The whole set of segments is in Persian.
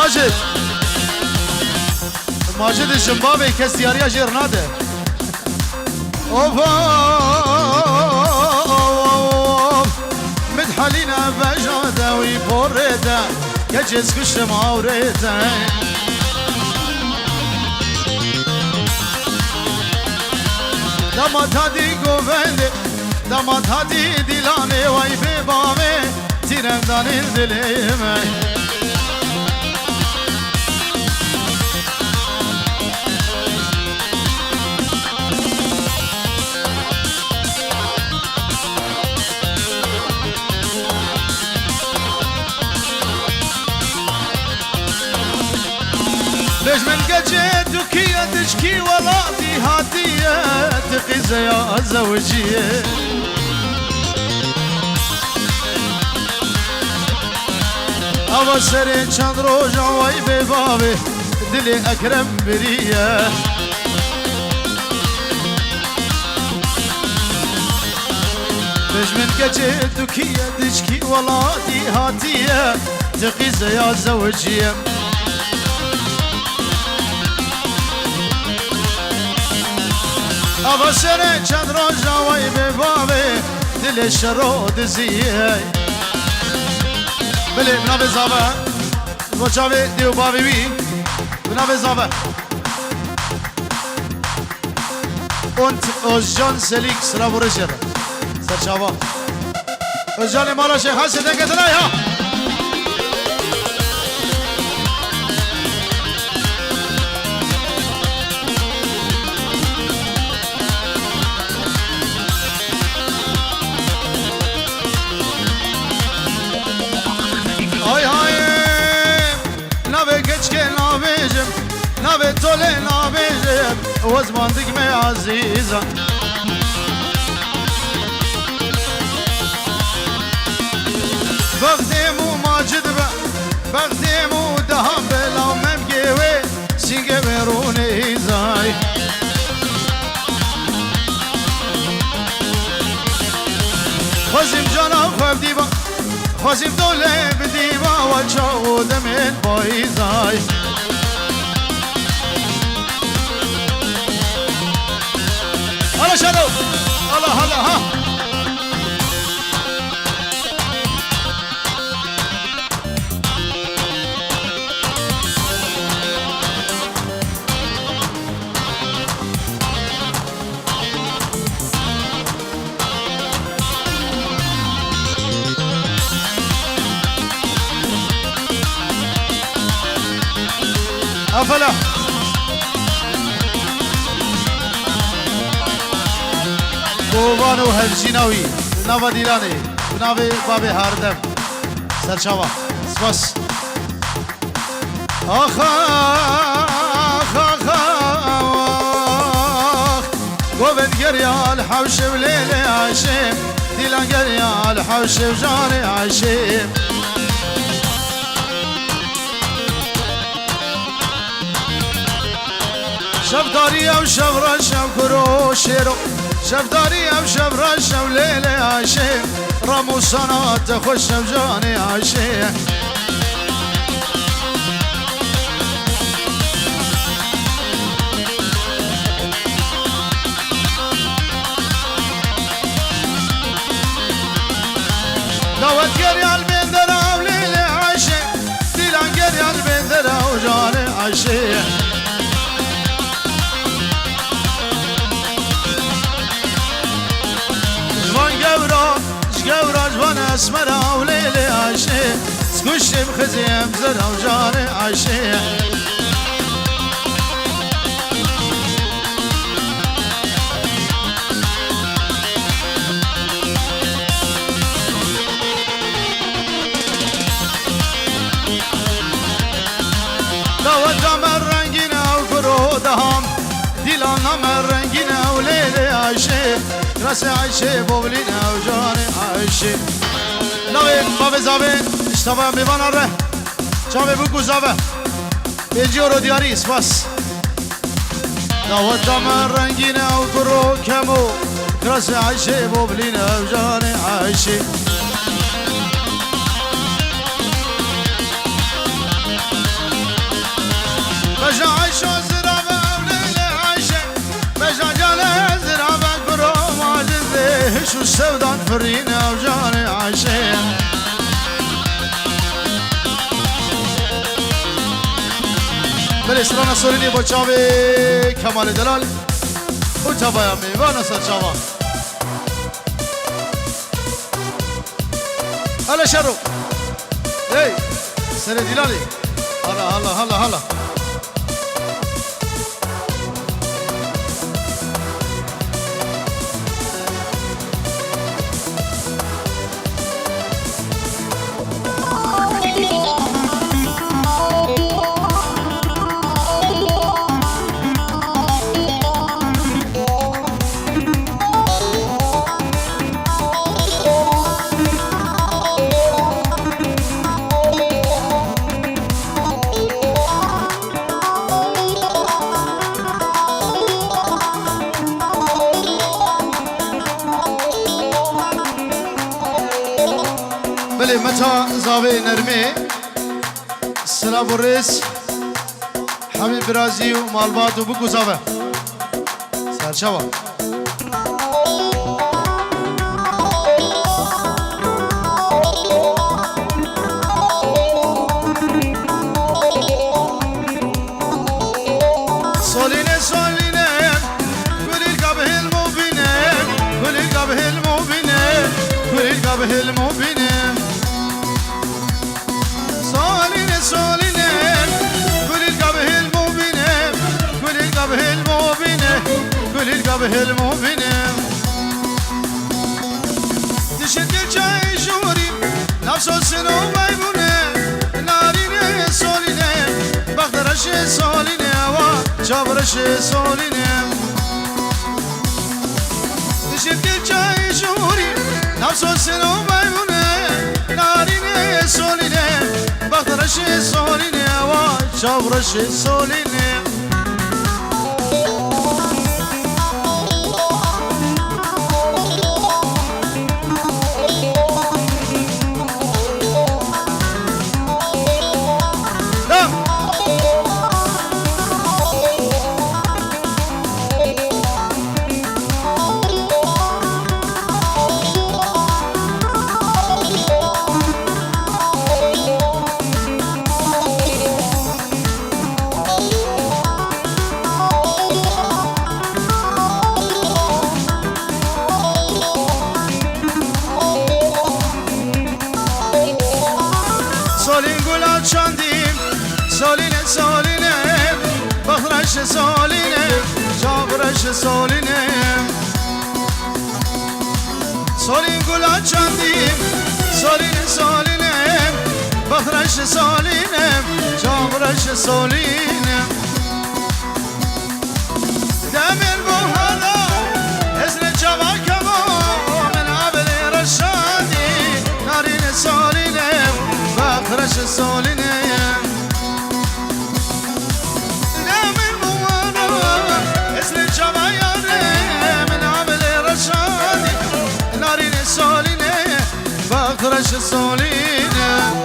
ماجد ماجد الجنبابي كاس دياريا جيرناده اوفا مدحلينا بجاده ويبورده يجز كش ماورده دمت هادي قوفنده دمت هادي دلاني وي ببامي تيرندان الدليمي ليش من قجيت وكيا تشكي ولادي هاتية تقيزة يا زوجية أبا سري چند روجا وي ببابي دلي أكرم برية ليش من قجيت وكيا تشكي ولادي هاتية تقيزة يا زوجية أبا سري چند روجا وي ببابي دلي شرود زيه بله بنابه زابه روچاوه دیو باوی بی بنابه زابه und Özcan Selik sıra vuruşur Serçava Özcan imala şeyh haseden getirey ha نابه طوله نابجم وزماندك مي عزيزا بغديمو ماجد بغديمو دهم بلا ممجيوي سينجي بيروني زاي خزم جانا خف ديبا خزم طوله بديبا وچاو دمين باي زاي هلا شادو هلا هلا ها أفلا بوبان و هفجیناوی نوا دیلانی نوا بابی هردم سرچاوا سپاس آخ آخ آخ آخ گوبند گریال حوش و لیل عشیم دیلان گریال حوش و جان عشیم شب داری و شب را شب کرو شیرو شب داری و شب را شب لیل عشیم رموسانات خوش شب جان عشیم دعوت گریال بندر و لیل عشیم دیلان گریال بندر و جان عشیم جوراج وانا اسمر او ليلي عشي سكوشي بخزيم زر او جاني عشي دعوت دامر رنگين او فرودهم ديلان نامر رنگين او ليلي عشي راس عشي بوبلين او جاني عشي نوين بابي زابين اشتبه میوان اره چاوه بگو زابه بینجی رو دیاری سپاس دعوت دامن رنگین او کرو کمو راس عشي بوبلين او جاني عشي حرين وجاني عاشق بالإسران سوريني بوچاوي كمال دلال وچاوي امي وانا سرچاوا هلا شرو اي سر دلالي هلا هلا هلا هلا بله متا زاوی نرمه سلام و رس حبیب برازی و مالبات و بگو زاوه سرچوا سولینه سولینه گلی گبه المبینه گلی گبه المبینه گلی گبه المبینه سولينه قولي القبه المبينه قولي القبه المبينه قولي القبه المبينه تشد الجاي جوري نفس السنو ميمونه نارينه سولينه بقدرش سولينه وجابرش سولينه تشد الجاي جوري نفس السنو ميمونه نارينه سولينه بقدرش سولينه وجابرش سولينه سولين قولات شاندين سولينه سولينه بخرش سولينه جابرش سولينه سولين قولات شاندين سولينه سولينه بخرش سولينه جابرش سولينه دمر بوهالا ازن جوا كما من عبل رشادي نارين سولينه بخرش سولينه دمر بوهالا ازن جوا ياري من عبل رشادي نارين سولينه بخرش سولينه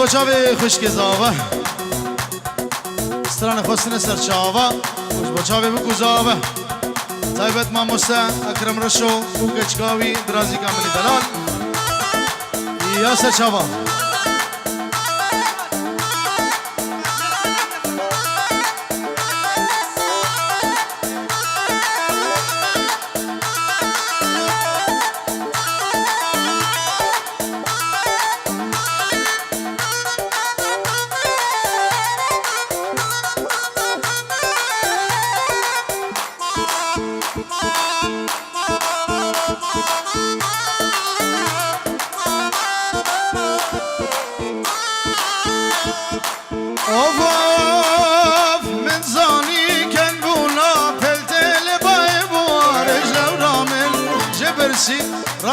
بچاوی خشک زاوه استران خواستن سرچاوه خوش بچاوی بگو زاوه طایبت ماموسه اکرم رشو او گچگاوی درازی کاملی دلال یا سرچاوه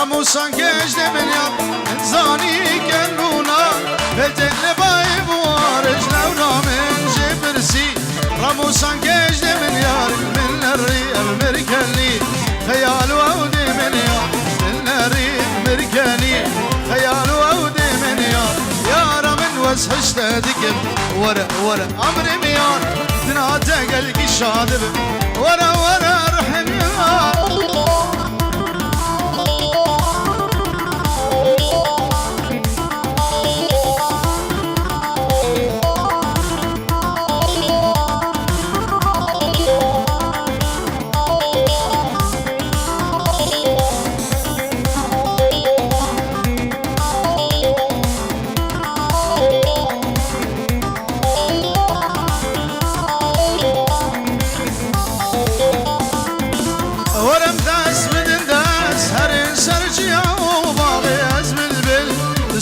رموسان كجد من يار انزاني كنونا بلتن لباي بوارج لونا من جبرسي رموسان كجد من يار من الريق المركني خيال وودي من يار من الريق مركني خيال وودي من يار يارا من وسهش تدقم ورا ورا عمري ميار تناتا قلقي شادب ورا ورا رحم يار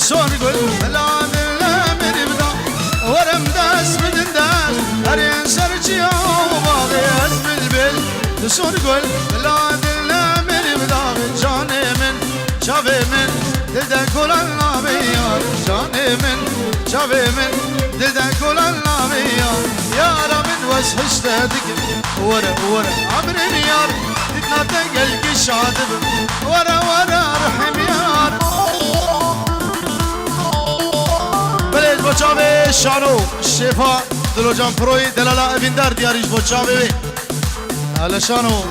سورقل بلاد الامر بدا ورم داس بدن داس هرين سرجي وباغي ازم البل سورقل بلاد الامر بدا جاني من شافي من دلدن كل النابيار جاني من شافي من دلدن كل النابيار يارا من وسهش تدك ورا ورا عمري ميار تتنادى قلبي شادب ورا ورا رحم يار بلد بچاوه شانو شفا دلو جان پروی دلالا اویندر دیاریش بچاوه بی حالا شانو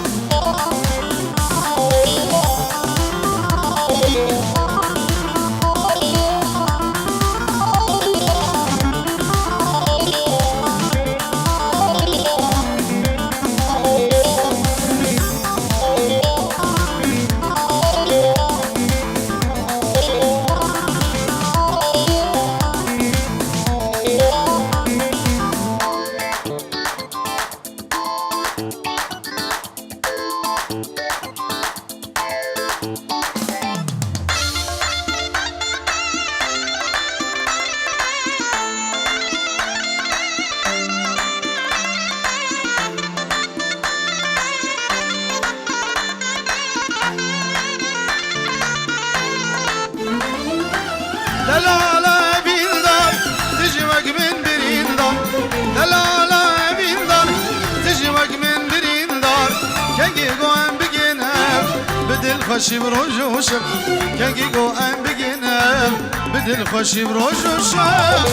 دلالا بيندار تجمك من بريندار دلالا بيندار تجمك من بريندار كنجي قوان بجناب بدل خشي بروج وشب كنجي قوان بجناب بدل خشي بروج وشب